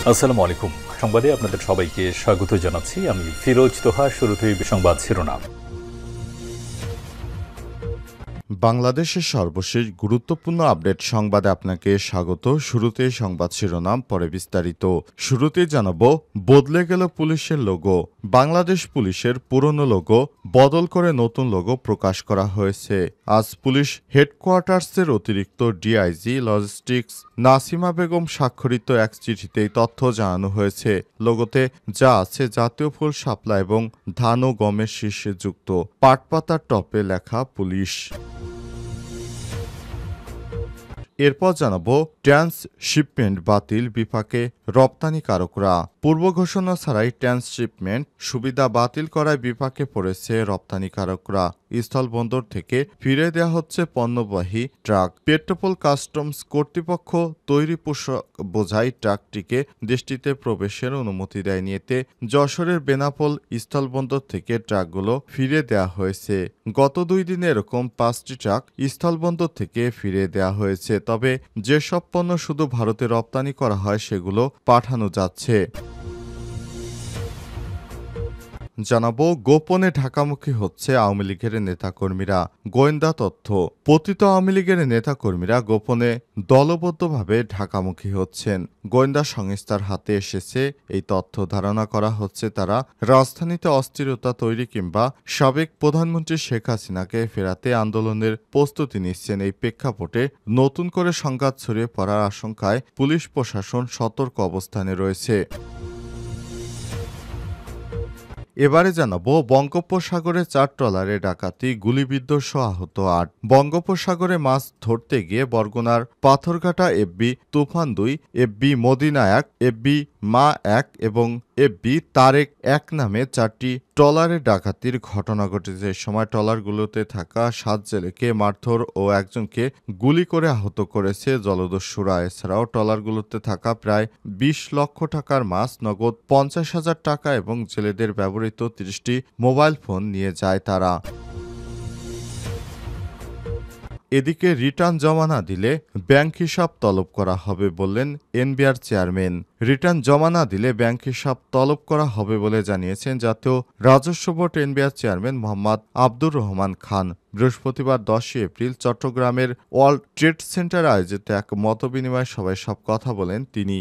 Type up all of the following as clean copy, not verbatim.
আসসালামু আলাইকুম। সংবাদে আপনাদের সবাইকে স্বাগত জানাচ্ছি। আমি ফিরোজ তোহা। শুরুতেই সংবাদ শিরোনাম। বাংলাদেশের সর্বশেষ গুরুত্বপূর্ণ আপডেট সংবাদে আপনাকে স্বাগত। শুরুতেই সংবাদ শিরোনাম, পরে বিস্তারিত। শুরুতেই জানাবো, বদলে গেল পুলিশের লোগো। বাংলাদেশ পুলিশের পুরনো লোগো বদল করে নতুন লোগো প্রকাশ করা হয়েছে। আজ পুলিশ হেডকোয়ার্টার্সের অতিরিক্ত ডিআইজি লজিস্টিক্স নাসিমা বেগম স্বাক্ষরিত এক চিঠিতে এই তথ্য জানানো হয়েছে। লোগোতে যা আছে জাতীয় ফুল শাপলা এবং ধান ও গমের শীর্ষে যুক্ত পাটপাতার টপে লেখা পুলিশ। এরপর জানাবো, ট্রান্সশিপমেন্ট বাতিল, বিপাকে রপ্তানিকারকরা। পূর্ব ঘোষণা ছাড়াই ট্রান্সশিপমেন্ট সুবিধা বাতিল করায় বিপাকে পড়েছে রপ্তানিকারকরা। স্থলবন্দর থেকে ফিরে দেওয়া হচ্ছে পণ্যবাহী ট্রাক। পেট্রোপোল কাস্টমস কর্তৃপক্ষ তৈরি পোশাক বোঝাই ট্রাকটিকে দেশটিতে প্রবেশের অনুমতি দেয়নি। এতে যশোরের বেনাপোল স্থলবন্দর থেকে ট্রাকগুলো ফিরে দেওয়া হয়েছে। গত 2 দিনে এরকম 5টি ট্রাক স্থলবন্দর থেকে ফিরে দেওয়া হয়েছে। তবে যেসব পণ্য শুধু ভারতে রপ্তানি করা হয় সেগুলো পাঠানো যাচ্ছে। জানাবো, গোপনে ঢাকামুখী হচ্ছে আওয়ামী লীগের নেতাকর্মীরা। গোয়েন্দা তথ্য, পতিত আওয়ামী লীগের নেতাকর্মীরা গোপনে দলবদ্ধভাবে ঢাকামুখী হচ্ছেন। গোয়েন্দা সংস্থার হাতে এসেছে এই তথ্য। ধারণা করা হচ্ছে তারা রাজধানীতে অস্থিরতা তৈরি কিংবা সাবেক প্রধানমন্ত্রী শেখ হাসিনাকে ফেরাতে আন্দোলনের প্রস্তুতি নিচ্ছেন। এই প্রেক্ষাপটে নতুন করে সংঘাত ছড়িয়ে পড়ার আশঙ্কায় পুলিশ প্রশাসন সতর্ক অবস্থানে রয়েছে। এবারে জানাবো, বঙ্গোপসাগরে 4 ট্রলারে ডাকাতি, গুলিবিদ্ধ সহ আহত 8। বঙ্গোপসাগরে মাছ ধরতে গিয়ে বরগুনার পাথরঘাটা এফবি তুফান 2, এফবি মদিনা 1, এফবি মা 1 এবং এফবি তারেক 1 নামে 4টি ট্রলারে ডাকাতির ঘটনা ঘটেছে। এই সময় ট্রলারগুলোতে থাকা 7 জেলেকে মারধর ও একজনকে গুলি করে আহত করেছে জলদস্যুরা। এছাড়াও ট্রলারগুলোতে থাকা প্রায় 20 লক্ষ টাকার মাছ, নগদ 50,000 টাকা এবং জেলেদের ব্যবহৃত 30টি মোবাইল ফোন নিয়ে যায় তারা। এদিকে রিটার্ন জমা না দিলে ব্যাংক হিসাব তলব করা হবে বললেন এনবিআর চেয়ারম্যান। রিটার্ন জমা না দিলে ব্যাংক হিসাব তলব করা হবে বলে জানিয়েছেন জাতীয় রাজস্ব board NBR chairman Mohammad Abdur Rahman Khan. বৃহস্পতিবার 10 এপ্রিল চট্টগ্রামের ওয়ার্ল্ড ট্রেড সেন্টারে আয়োজিত এক মতবিনিময় সভায় সব কথা বলেন তিনি।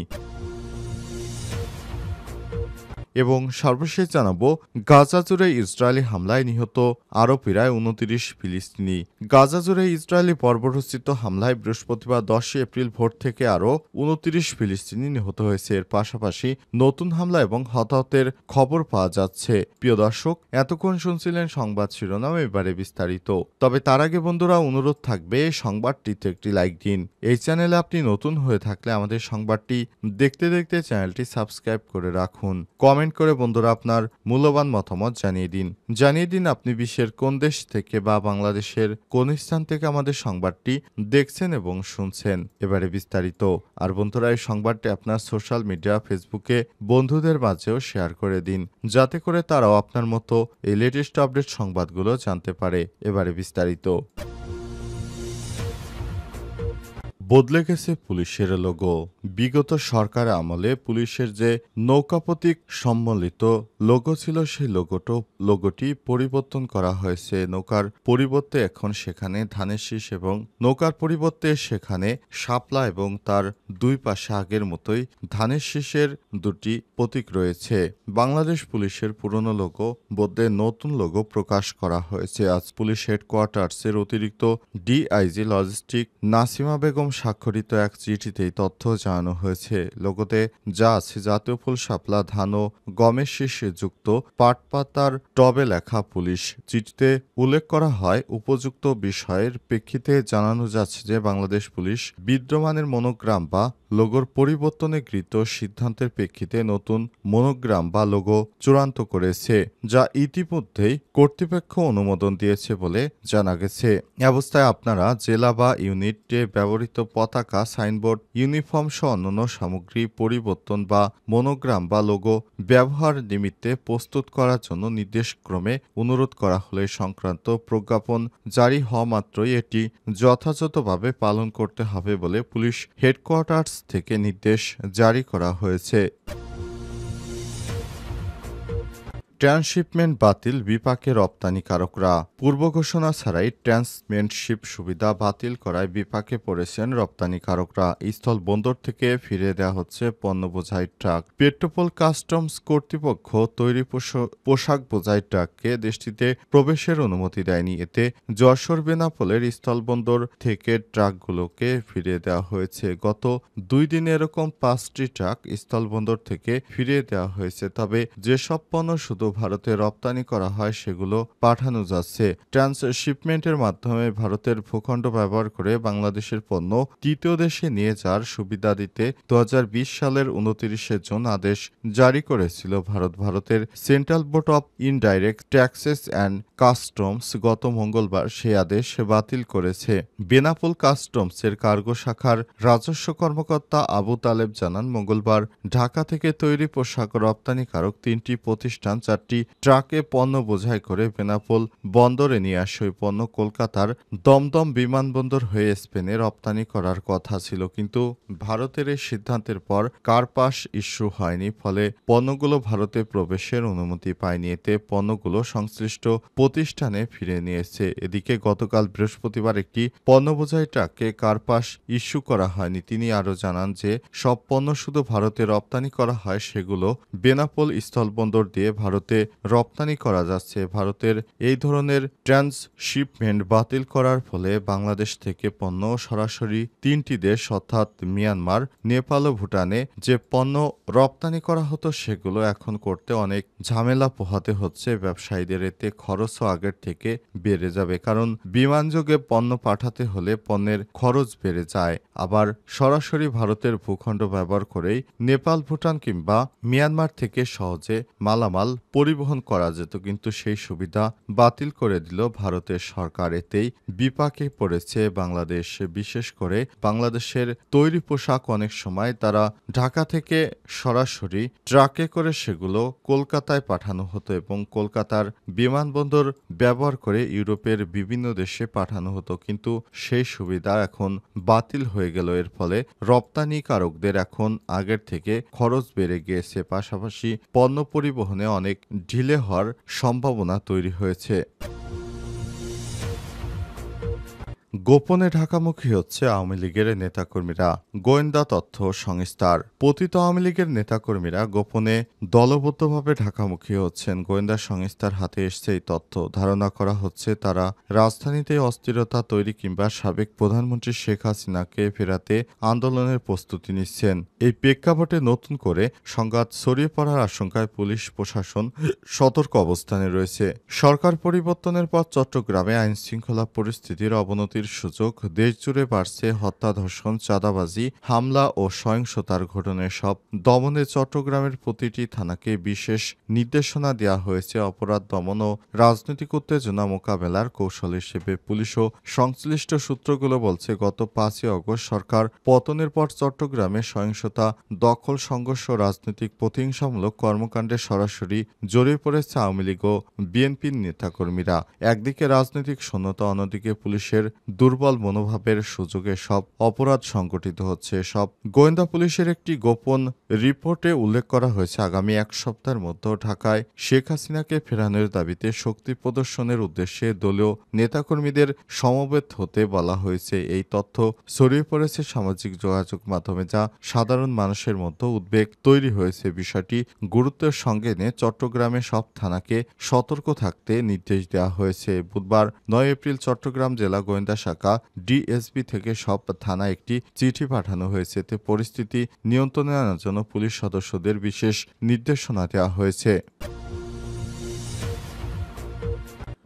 এবং সর্বশেষ জানাবো, গাজা জুড়ে ইসরায়েলি হামলায় নিহত আরও প্রায় 29 ফিলিস্তিনি। গাজা জুড়ে ইসরায়েলি বর্বরোচিত হামলায় বৃহস্পতিবার 10 এপ্রিল ভোর থেকে আরও 29 ফিলিস্তিনি নিহত হয়েছে। এর পাশাপাশি নতুন হামলা এবং হতাহতের খবর পাওয়া যাচ্ছে। প্রিয় দর্শক, এতক্ষণ শুনছিলেন সংবাদ শিরোনাম, এবারে বিস্তারিত। তবে তার আগে বন্ধুরা, অনুরোধ থাকবে সংবাদটিতে একটি লাইক দিন। এই চ্যানেলে আপনি নতুন হয়ে থাকলে আমাদের সংবাদটি দেখতে দেখতে চ্যানেলটি সাবস্ক্রাইব করে রাখুন। কমেন্ট করে বন্ধুরা আপনার মূল্যবান মতামত জানিয়ে দিন আপনি বিশ্বের কোন দেশ থেকে বা বাংলাদেশের কোন স্থান থেকে আমাদের সংবাদটি দেখছেন এবং শুনছেন। এবারে বিস্তারিত। আর বন্ধুরা, এই সংবাদটি আপনার সোশ্যাল মিডিয়া ফেসবুকে বন্ধুদের মাঝেও শেয়ার করে দিন, যাতে করে তারাও আপনার মতো এই লেটেস্ট আপডেট সংবাদগুলো জানতে পারে। এবারে বিস্তারিত। বদলে গেছে পুলিশের লোগো। বিগত সরকার আমলে পুলিশের যে নৌকা প্রতীক সম্বলিত লোগো ছিল, সেই লোগোটি পরিবর্তন করা হয়েছে। নৌকার পরিবর্তে এখন সেখানে ধানের শীষ এবং নৌকার পরিবর্তে সেখানে শাপলা এবং তার দুই পাশে আগের মতোই ধানের শীষের দুটি প্রতীক রয়েছে। বাংলাদেশ পুলিশের পুরনো লোগো বদলে নতুন লোগো প্রকাশ করা হয়েছে। আজ পুলিশ হেডকোয়ার্টার্সের অতিরিক্ত ডিআইজি লজিস্টিক নাসিমা বেগম স্বাক্ষরিত এক চিঠিতেই তথ্য জানানো হয়েছে। লোগোতে যা আছে জাতীয় ফুল শাপলা, ধান ও গমের শীর্ষে যুক্ত পাটপাতার টবে লেখা পুলিশ। চিঠিতে উল্লেখ করা হয়, উপযুক্ত বিষয়ের প্রেক্ষিতে জানানো যাচ্ছে যে বাংলাদেশ পুলিশ বিদ্যমানের মনোগ্রাম বা লোগোর পরিবর্তনে গৃহীত সিদ্ধান্তের প্রেক্ষিতে নতুন মনোগ্রাম বা লোগো চূড়ান্ত করেছে, যা ইতিমধ্যেই কর্তৃপক্ষ অনুমোদন দিয়েছে বলে জানা গেছে। এ অবস্থায় আপনারা জেলা বা ইউনিটে ব্যবহৃত পতাকা, সাইনবোর্ড, ইউনিফর্ম সহ অন্যান্য সামগ্রী পরিবর্তন বা মনোগ্রাম বা লোগো ব্যবহার নিমিত্তে প্রস্তুত করার জন্য নির্দেশক্রমে অনুরোধ করা হলে সংক্রান্ত প্রজ্ঞাপন জারি হওয়া মাত্রই এটি যথাযথভাবে পালন করতে হবে বলে পুলিশ হেডকোয়ার্টার্স থেকে নির্দেশ জারি করা হয়েছে। ট্রান্সশিপমেন্ট বাতিল, বিপাকে রপ্তানিকারকরা। পূর্ব ঘোষণা ছাড়াই ট্রান্সশিপমেন্ট সুবিধা বাতিল করায় বিপাকে পড়েছেন রপ্তানিকারকরা। স্থল বন্দর থেকে ফিরিয়ে দেওয়া হচ্ছে পণ্য বোঝাই ট্রাক। পেট্রোপোল কাস্টমস কর্তৃপক্ষ তৈরি পোশাক বোঝাই ট্রাককে দেশটিতে প্রবেশের অনুমতি দেয়নি। এতে যশোর বেনাপোলের স্থলবন্দর থেকে ট্রাকগুলোকে ফিরিয়ে দেওয়া হয়েছে। গত 2 দিনে এরকম 5টি ট্রাক স্থলবন্দর থেকে ফিরিয়ে দেওয়া হয়েছে। তবে যেসব পণ্য শুধু ভারতে রপ্তানি করা হয় সেগুলো পাঠানো যাচ্ছে। ট্রান্সশিপমেন্টের মাধ্যমে ভারতের ভূখণ্ড ব্যবহার করে বাংলাদেশের পণ্য তৃতীয় দেশে নিয়ে যাওয়ার সুবিধা দিতে 2020 সালের 29 জুন আদেশ জারি করেছিল ভারত। ভারতের central board of indirect taxes and customs গত মঙ্গলবার সেই আদেশ বাতিল করেছে। বেনাপোল কাস্টমসের কার্গো শাখার রাজস্ব কর্মকর্তা আবু তালেব জানান, মঙ্গলবার ঢাকা থেকে তৈরি পোশাক রপ্তানিকারক 3টি প্রতিষ্ঠান 4টি ট্রাকে পণ্য বোঝাই করে বেনাপোল বন্দরে নিয়ে আসে। ওই পণ্য কলকাতার দমদম বিমানবন্দর হয়ে স্পেনে রপ্তানি করার কথা ছিল, কিন্তু ভারতের এই সিদ্ধান্তের পর কারপাস ইস্যু হয়নি, ফলে পণ্যগুলো ভারতে প্রবেশের অনুমতি পায়নি। এতে পণ্যগুলো সংশ্লিষ্ট প্রতিষ্ঠানে ফিরে নিয়েছে। এদিকে গতকাল বৃহস্পতিবার একটি পণ্য বোঝাই ট্রাককে কারপাস ইস্যু করা হয়নি। তিনি আরও জানান যে সব পণ্য শুধু ভারতে রপ্তানি করা হয় সেগুলো বেনাপোল স্থলবন্দর দিয়ে ভারতে রপ্তানি করা যাচ্ছে। ভারতের এই ধরনের ট্রান্সশিপমেন্ট বাতিল করার ফলে বাংলাদেশ থেকে পণ্য সরাসরি 3টি দেশ অর্থাৎ মিয়ানমার, নেপাল ও ভুটানে যে পণ্য রপ্তানি করা হতো সেগুলো এখন করতে অনেক ঝামেলা পোহাতে হচ্ছে ব্যবসায়ীদের। এতে খরচও আগের থেকে বেড়ে যাবে, কারণ বিমানযোগে পণ্য পাঠাতে হলে পণ্যের খরচ বেড়ে যায়। আবার সরাসরি ভারতের ভূখণ্ড ব্যবহার করেই নেপাল, ভুটান কিংবা মিয়ানমার থেকে সহজে মালামাল পরিবহন করা যেত, কিন্তু সেই সুবিধা বাতিল করে দিল ভারতের সরকার। এতেই বিপাকে পড়েছে বাংলাদেশ। বিশেষ করে বাংলাদেশের তৈরি পোশাক অনেক সময় তারা ঢাকা থেকে সরাসরি ট্রাকে করে সেগুলো কলকাতায় পাঠানো হতো এবং কলকাতার বিমানবন্দর ব্যবহার করে ইউরোপের বিভিন্ন দেশে পাঠানো হতো, কিন্তু সেই সুবিধা এখন বাতিল হয়ে গেল। এর ফলে রপ্তানিকারকদের এখন আগের থেকে খরচ বেড়ে গিয়েছে, পাশাপাশি পণ্য পরিবহনে অনেক ঢিলে হওয়ার সম্ভাবনা তৈরি হয়েছে। গোপনে ঢাকামুখী হচ্ছে আওয়ামী লীগের নেতাকর্মীরা। গোয়েন্দা তথ্য সংস্থার পতিত আওয়ামী লীগের নেতাকর্মীরা গোপনে দলবদ্ধভাবে ঢাকামুখী হচ্ছেন। গোয়েন্দা সংস্থার হাতে এসছে এই তথ্য। ধারণা করা হচ্ছে তারা রাজধানীতে অস্থিরতা তৈরি কিংবা সাবেক প্রধানমন্ত্রী শেখ হাসিনাকে ফেরাতে আন্দোলনের প্রস্তুতি নিচ্ছেন। এই প্রেক্ষাপটে নতুন করে সংঘাত ছড়িয়ে পড়ার আশঙ্কায় পুলিশ প্রশাসন সতর্ক অবস্থানে রয়েছে। সরকার পরিবর্তনের পর চট্টগ্রামে আইনশৃঙ্খলা পরিস্থিতির অবনতির সুযোগ। দেশজুড়ে বাড়ছে হত্যা, ধর্ষণ, চাঁদাবাজি, হামলা ও সহিংসতার ঘটনায় সব দমনে চট্টগ্রামের প্রতিটি থানাকে বিশেষ নির্দেশনা দেওয়া হয়েছে। অপরাধ দমন ও রাজনৈতিক উত্তেজনা মোকাবেলার কৌশল হিসেবে পুলিশ ও সংশ্লিষ্ট সূত্রগুলো বলছে, গত 5ই আগস্ট সরকার পতনের পর চট্টগ্রামে সহিংসতা, দখল, সংঘর্ষ, রাজনৈতিক প্রতিহিংসামূলক কর্মকাণ্ডে সরাসরি জড়িয়ে পড়েছে আওয়ামী লীগ ও বিএনপির নেতাকর্মীরা। একদিকে রাজনৈতিক শূন্যতা, অন্যদিকে পুলিশের দুর্বল মনোভাবের সুযোগে সব অপরাধ সংগঠিত হচ্ছে। সব গোয়েন্দা পুলিশের একটি গোপন রিপোর্টে উল্লেখ করা হয়েছে, আগামী 1 সপ্তাহের মধ্যে ঢাকায় শেখ হাসিনাকে ফেরানোর দাবিতে শক্তি প্রদর্শনের উদ্দেশ্যে দলীয় নেতাকর্মীদের সমবেত হতে বলা হয়েছে। এই তথ্য ছড়িয়ে পড়েছে সামাজিক যোগাযোগ মাধ্যমে, যা সাধারণ মানুষের মধ্যে উদ্বেগ তৈরি হয়েছে। বিষয়টি গুরুত্বের সঙ্গে নিয়ে চট্টগ্রামে সব থানাকে সতর্ক থাকতে নির্দেশ দেওয়া হয়েছে। বুধবার 9 এপ্রিল চট্টগ্রাম জেলা গোয়েন্দা শাখা ডিএসপি থেকে সব থানায় একটি চিঠি পাঠানো হয়েছে। এতে পরিস্থিতি নিয়ন্ত্রণে আনার জন্য পুলিশ সদস্যদের বিশেষ নির্দেশনা দেওয়া হয়েছে।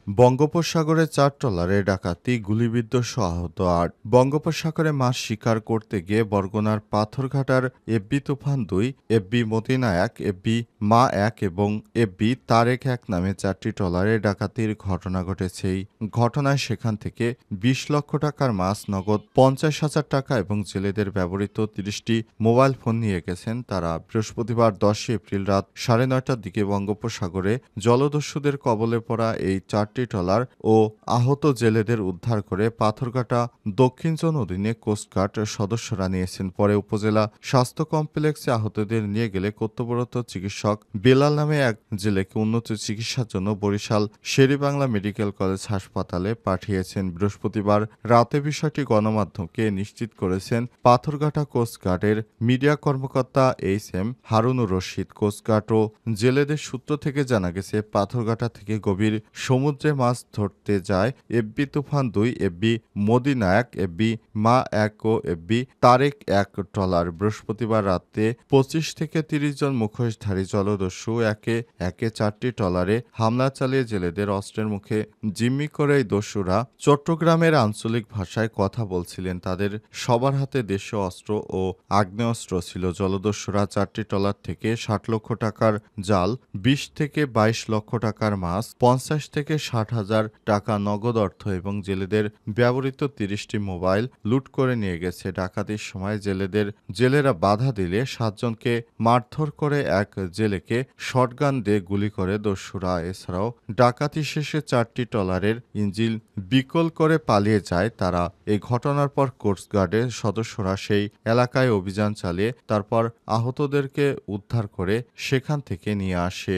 বঙ্গোপসাগরে 4 ট্রলারে ডাকাতি, গুলিবিদ্ধ সহ আহত ৮। বঙ্গোপসাগরে মাছ শিকার করতে গিয়ে বরগুনার পাথরঘাটার এফবি তুফান ২, এফবি মদিনা ১, এফবি মা ১ এবং এফবি তারেক ১ নামে 4টি ট্রলারে ডাকাতির ঘটনা ঘটেছে। এই ঘটনায় সেখান থেকে ২০ লক্ষ টাকার মাছ, নগদ ৫০,০০০ টাকা এবং জেলেদের ব্যবহৃত ৩০টি মোবাইল ফোন নিয়ে গেছেন তারা। বৃহস্পতিবার ১০ এপ্রিল রাত ৯:৩০টার দিকে বঙ্গোপসাগরে জলদস্যুদের কবলে পড়া এই 4টি ট্রলার ও আহত জেলেদের উদ্ধার করে পাথরঘাটা দক্ষিণ জোন অধীনে কোস্টগার্ড সদস্যরা নিয়েছেন। পরে উপজেলা স্বাস্থ্য কমপ্লেক্সে আহতদের নিয়ে গেলে কর্তব্যরত চিকিৎসক বেলাল নামে এক জেলেকে উন্নত চিকিৎসার জন্য বরিশাল শেরেবাংলা মেডিকেল কলেজ হাসপাতালে পাঠিয়েছেন। বৃহস্পতিবার রাতে বিষয়টি গণমাধ্যমকে নিশ্চিত করেছেন পাথরঘাটা কোস্টগার্ডের মিডিয়া কর্মকর্তা এইচ.এম. হারুনুর রশিদ। কোস্টগার্ড ও জেলেদের সূত্র থেকে জানা গেছে, পাথরঘাটা থেকে গভীর সমুদ্রে মাছ ধরতে যায় এফবি তুফান ২, এফবি মদিনা ১, এফবি মা ১ ও এফবি তারেক ১ ট্রলার। বৃহস্পতিবার রাতে ২৫ থেকে ৩০ জন মুখোশধারী জলদস্যু একে একে 4টি ট্রলারে হামলা চালিয়ে জেলেদের অস্ত্রের মুখে জিম্মি করে এই দস্যুরা চট্টগ্রামের আঞ্চলিক ভাষায় কথা বলছিলেন। তাদের সবার হাতে দেশীয় অস্ত্র ও আগ্নেয়াস্ত্র ছিল। জলদস্যুরা 4টি ট্রলার থেকে ৬০ লক্ষ টাকার জাল, ২০ থেকে ২২ লক্ষ টাকার মাছ, ৫০ থেকে ৬০,০০০ টাকা নগদ অর্থ এবং জেলেদের ব্যবহৃত ৩০টি মোবাইল লুট করে নিয়ে গেছে। ডাকাতির সময় জেলেরা বাধা দিলে 7 জনকে মারধর করে এক জেলেকে শটগান দিয়ে গুলি করে দস্যুরা। এছাড়াও ডাকাতি শেষে 4টি ট্রলারের ইঞ্জিন বিকল করে পালিয়ে যায় তারা। এই ঘটনার পর কোস্টগার্ডের সদস্যরা সেই এলাকায় অভিযান চালিয়ে তারপর আহতদেরকে উদ্ধার করে সেখান থেকে নিয়ে আসে।